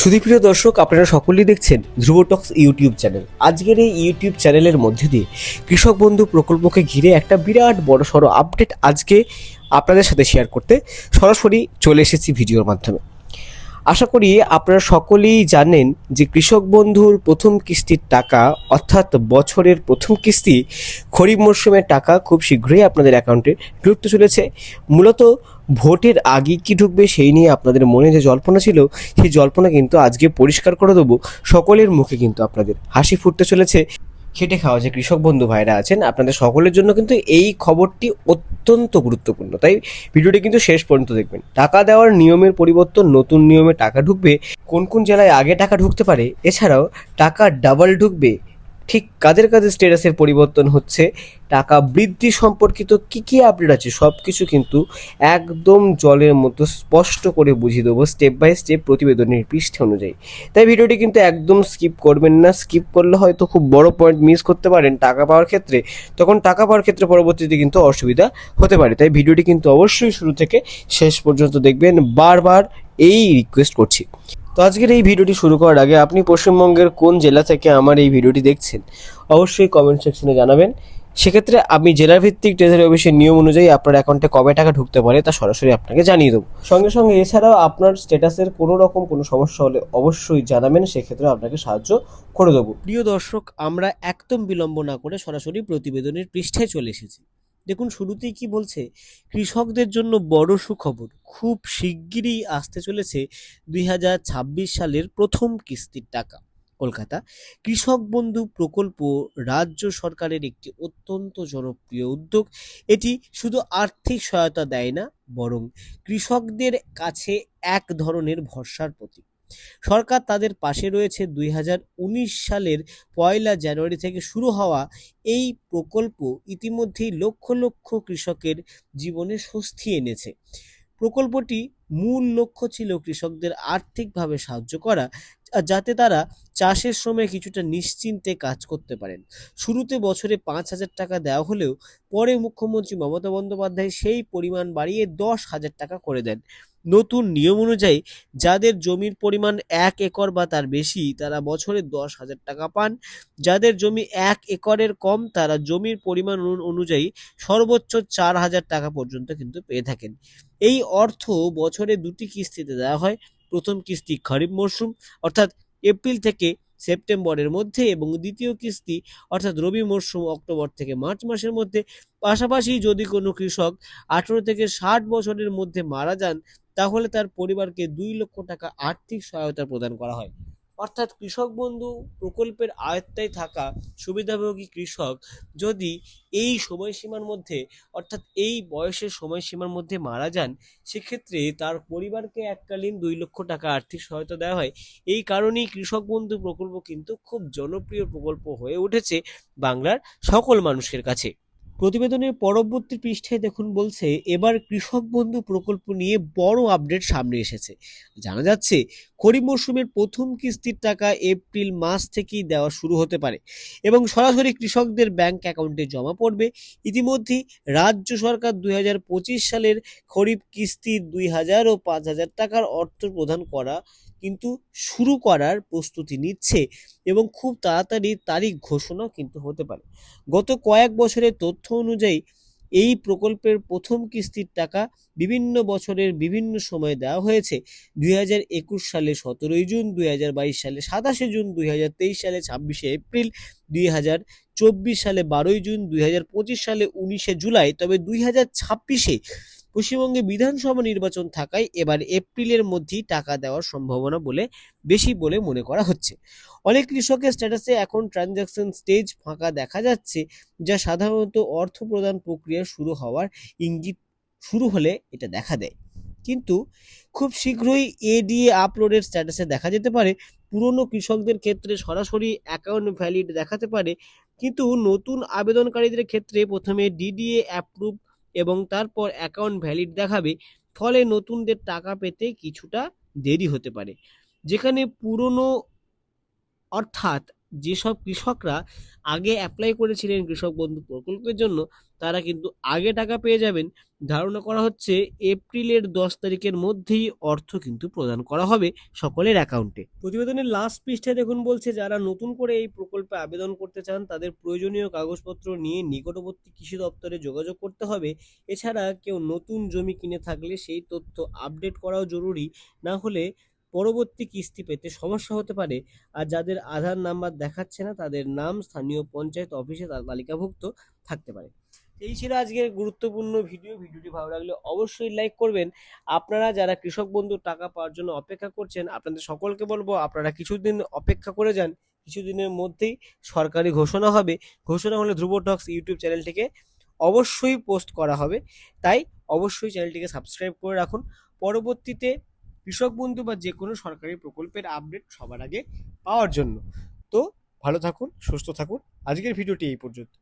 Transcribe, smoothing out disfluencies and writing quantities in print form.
সুধীপ্রিয় দর্শক, আপনারা সকলেই দেখছেন ধ্রুব টক্স ইউটিউব চ্যানেল। আজকের এই ইউটিউব চ্যানেলের মধ্যে দিয়ে কৃষক বন্ধু প্রকল্পকে ঘিরে একটা বিরাট বড়সড় আপডেট আজকে আপনাদের সাথে শেয়ার করতে সরাসরি চলে এসেছি ভিডিওর মাধ্যমে। আশা করি আপনারা সকলেই জানেন যে কৃষক বন্ধুর প্রথম কিস্তির টাকা অর্থাৎ বছরের প্রথম কিস্তি খরিফ মরশুমের টাকা খুব শীঘ্রই আপনাদের অ্যাকাউন্টে ঢুকতে চলেছে। মূলত ভোটের আগে কি ঢুকবে সেই নিয়ে আপনাদের মনে যে জল্পনা ছিল, সেই জল্পনা কিন্তু আজকে পরিষ্কার করে দেবো। সকলের মুখে কিন্তু আপনাদের হাসি ফুটতে চলেছে। খেটে খাওয়া যে কৃষক বন্ধু ভাইরা আছেন, আপনাদের সকলের জন্য কিন্তু এই খবরটি অত্যন্ত গুরুত্বপূর্ণ, তাই ভিডিওটি কিন্তু শেষ পর্যন্ত দেখবেন। টাকা দেওয়ার নিয়মের পরিবর্তন, নতুন নিয়মে টাকা ঢুকবে, কোন কোন জেলায় আগে টাকা ঢুকতে পারে, এছাড়াও টাকা ডাবল ঢুকবে, ঠিক কাদের কাদের স্ট্যাটাসের পরিবর্তন হচ্ছে, টাকা বৃদ্ধি সম্পর্কিত কি কি আপডেট আছে, সব কিছু কিন্তু একদম জলের মতো স্পষ্ট করে বুঝিয়ে দেবো স্টেপ বাই স্টেপ প্রতিবেদনের পৃষ্ঠে অনুযায়ী। তাই ভিডিওটি কিন্তু একদম স্কিপ করবেন না। স্কিপ করলে হয়তো খুব বড় পয়েন্ট মিস করতে পারেন টাকা পাওয়ার ক্ষেত্রে, তখন টাকা পাওয়ার ক্ষেত্রে পরবর্তীতে কিন্তু অসুবিধা হতে পারে। তাই ভিডিওটি কিন্তু অবশ্যই শুরু থেকে শেষ পর্যন্ত দেখবেন, বারবার এই রিকোয়েস্ট করছি। তো আজকের এই ভিডিওটি শুরু করার আগে আপনি পশ্চিমবঙ্গের কোন জেলা থেকে আমার এই ভিডিওটি দেখছেন অবশ্যই কমেন্ট সেকশনে জানাবেন। সেক্ষেত্রে আমি জেলার ভিত্তিক ট্রেজারি অফিসের নিয়ম অনুযায়ী আপনার অ্যাকাউন্টে কবে টাকা ঢুকতে পারে তা সরাসরি আপনাকে জানিয়ে দেবো। সঙ্গে সঙ্গে এছাড়াও আপনার স্ট্যাটাসের কোনো রকম কোনো সমস্যা হলে অবশ্যই জানাবেন, সেক্ষেত্রে আপনাকে সাহায্য করে দেবো। প্রিয় দর্শক, আমরা একদম বিলম্ব না করে সরাসরি প্রতিবেদনের পৃষ্ঠায় চলে এসেছি। দেখুন, শুরুতেই কি বলছে, কৃষকদের জন্য বড় সুখবর, খুব শিগগিরই আসতে চলেছে 2026 সালের প্রথম কিস্তির টাকা। কলকাতা, কৃষক বন্ধু প্রকল্প রাজ্য সরকারের একটি অত্যন্ত জনপ্রিয় উদ্যোগ। এটি শুধু আর্থিক সহায়তা দেয় না, বরং কৃষকদের কাছে এক ধরনের ভরসার প্রতীক। সরকার তাদের পাশে রয়েছে। 2019 সালের 1 জানুয়ারি থেকে শুরু হওয়া এই প্রকল্প ইতিমধ্যেই লক্ষ লক্ষ কৃষকের জীবনে স্বস্তি এনেছে। প্রকল্পটি মূল লক্ষ্য ছিল কৃষকদের আর্থিকভাবে সাহায্য করা, যাতে তারা চাষের সময় কিছুটা নিশ্চিন্তে কাজ করতে পারেন। শুরুতে বছরে 5,000 টাকা দেওয়া হলেও পরে মুখ্যমন্ত্রী মমতা বন্দ্যোপাধ্যায় সেই পরিমাণ বাড়িয়ে 10,000 টাকা করে দেন। নতুন নিয়ম অনুযায়ী যাদের জমির পরিমাণ 1 একর বা তার বেশি, তারা বছরে 10,000 টাকা পান। যাদের জমি 1 একরের কম, তারা জমির পরিমাণ অনুযায়ী সর্বোচ্চ 4,000 টাকা পর্যন্ত কিন্তু পেয়ে থাকেন। এই অর্থ বছরে 2টি কিস্তিতে দেওয়া হয়। প্রথম কিস্তি খরিফ মরশুম অর্থাৎ এপ্রিল থেকে সেপ্টেম্বরের মধ্যে, এবং দ্বিতীয় কিস্তি অর্থাৎ রবি মরশুম অক্টোবর থেকে মার্চ মাসের মধ্যে। পাশাপাশি যদি কোনো কৃষক 18 থেকে 60 বছরের মধ্যে মারা যান, তাহলে তার পরিবারকে 2 লক্ষ টাকা আর্থিক সহায়তা প্রদান করা হয়। অর্থাৎ কৃষক বন্ধু প্রকল্পের আওতায় থাকা সুবিধাভোগী কৃষক যদি এই সময়সীমার মধ্যে অর্থাৎ এই বয়সের সময়সীমার মধ্যে মারা যান, সেক্ষেত্রে তার পরিবারকে এককালীন 2 লক্ষ টাকা আর্থিক সহায়তা দেওয়া হয়। এই কারণেই কৃষক বন্ধু প্রকল্প কিন্তু খুব জনপ্রিয় প্রকল্প হয়ে উঠেছে বাংলার সকল মানুষের কাছে। প্রতিবেদনের পরবর্তী পৃষ্ঠায় দেখুন বলছে, এবার কৃষক বন্ধু প্রকল্প নিয়ে বড় আপডেট সামনে এসেছে। জানা যাচ্ছে খরিফ মরশুমের প্রথম কিস্তির টাকা এপ্রিল মাস থেকেই দেওয়া শুরু হতে পারে এবং সরাসরি কৃষকদের ব্যাংক অ্যাকাউন্টে জমা পড়বে। ইতিমধ্যেই রাজ্য সরকার 2025 সালের খরিফ কিস্তির 2,000 ও 5,000 টাকার অর্থ প্রদান করা কিন্তু শুরু করার প্রস্তুতি নিচ্ছে এবং খুব তাড়াতাড়ি তারিখ ঘোষণা কিন্তু হতে পারে। গত কয়েক বছরের তথ্য অনুযায়ী এই প্রকল্পের প্রথম কিস্তির টাকা বিভিন্ন বছরের বিভিন্ন সময়ে দেওয়া হয়েছে। 2021 সালে 17 জুন, 2022 সালে 27 জুন, 2023 সালে 26 এপ্রিল, 2024 সালে 12 জুন, 2025 সালে 19 জুলাই। তবে 2026-এ পশ্চিমবঙ্গে বিধানসভা নির্বাচন থাকায় এবার এপ্রিলের মধ্যেই টাকা দেওয়ার সম্ভাবনা বেশি বলে মনে করা হচ্ছে। অনেক কৃষকের স্ট্যাটাসে এখন ট্রানজাকশন স্টেজ ফাঁকা দেখা যাচ্ছে, যা সাধারণত অর্থ প্রদান প্রক্রিয়া শুরু হওয়ার ইঙ্গিত শুরু হলে এটা দেখা দেয়। কিন্তু খুব শীঘ্রই এডিএ আপলোডের স্ট্যাটাসে দেখা যেতে পারে। পুরনো কৃষকদের ক্ষেত্রে সরাসরি অ্যাকাউন্ট ভ্যালিড দেখাতে পারে, কিন্তু নতুন আবেদনকারীদের ক্ষেত্রে প্রথমে ডিডিএ অ্যাপ্রুভ এবং তারপর অ্যাকাউন্ট ভ্যালিড দেখাবে। ফলে নতুনদের টাকা পেতে কিছুটা দেরি হতে পারে। যেখানে পুরনো অর্থাৎ যেসব কৃষকরা আগে অ্যাপ্লাই করেছিলেন কৃষক বন্ধু প্রকল্পের জন্য তারা কিন্তু আগে টাকা পেয়ে যাবেন। ধারণা করা হচ্ছে এপ্রিলের 10 তারিখের মধ্যেই অর্থ কিন্তু প্রদান করা হবে সকলের অ্যাকাউন্টে। প্রতিবেদনের লাস্ট পৃষ্ঠায় দেখুন বলছে, যারা নতুন করে এই প্রকল্পে আবেদন করতে চান তাদের প্রয়োজনীয় কাগজপত্র নিয়ে নিকটবর্তী কৃষি দপ্তরে যোগাযোগ করতে হবে। এছাড়া কেউ নতুন জমি কিনে থাকলে সেই তথ্য আপডেট করাও জরুরি, না হলে পরবর্তী কিস্তি পেতে সমস্যা হতে পারে। আর যাদের আধার নাম্বার দেখাচ্ছে না তাদের নাম স্থানীয় পঞ্চায়েত অফিসে তালিকাভুক্ত থাকতে পারে। এই ছিল আজকের গুরুত্বপূর্ণ ভিডিওটি ভালো লাগলে অবশ্যই লাইক করবেন। আপনারা যারা কৃষক বন্ধুর টাকা পাওয়ার জন্য অপেক্ষা করছেন আপনাদের সকলকে বলবো আপনারা কিছুদিন অপেক্ষা করে যান, কিছুদিনের মধ্যেই সরকারি ঘোষণা হবে। ঘোষণা হলে ধ্রুব টক্স ইউটিউব চ্যানেলটিকে অবশ্যই পোস্ট করা হবে, তাই অবশ্যই চ্যানেলটিকে সাবস্ক্রাইব করে রাখুন পরবর্তীতে কৃষক বন্ধু বা যে কোনো সরকারি প্রকল্পের আপডেট সবার আগে পাওয়ার জন্য। তো ভালো থাকুন, সুস্থ থাকুন, আজকের ভিডিওটি এই পর্যন্ত।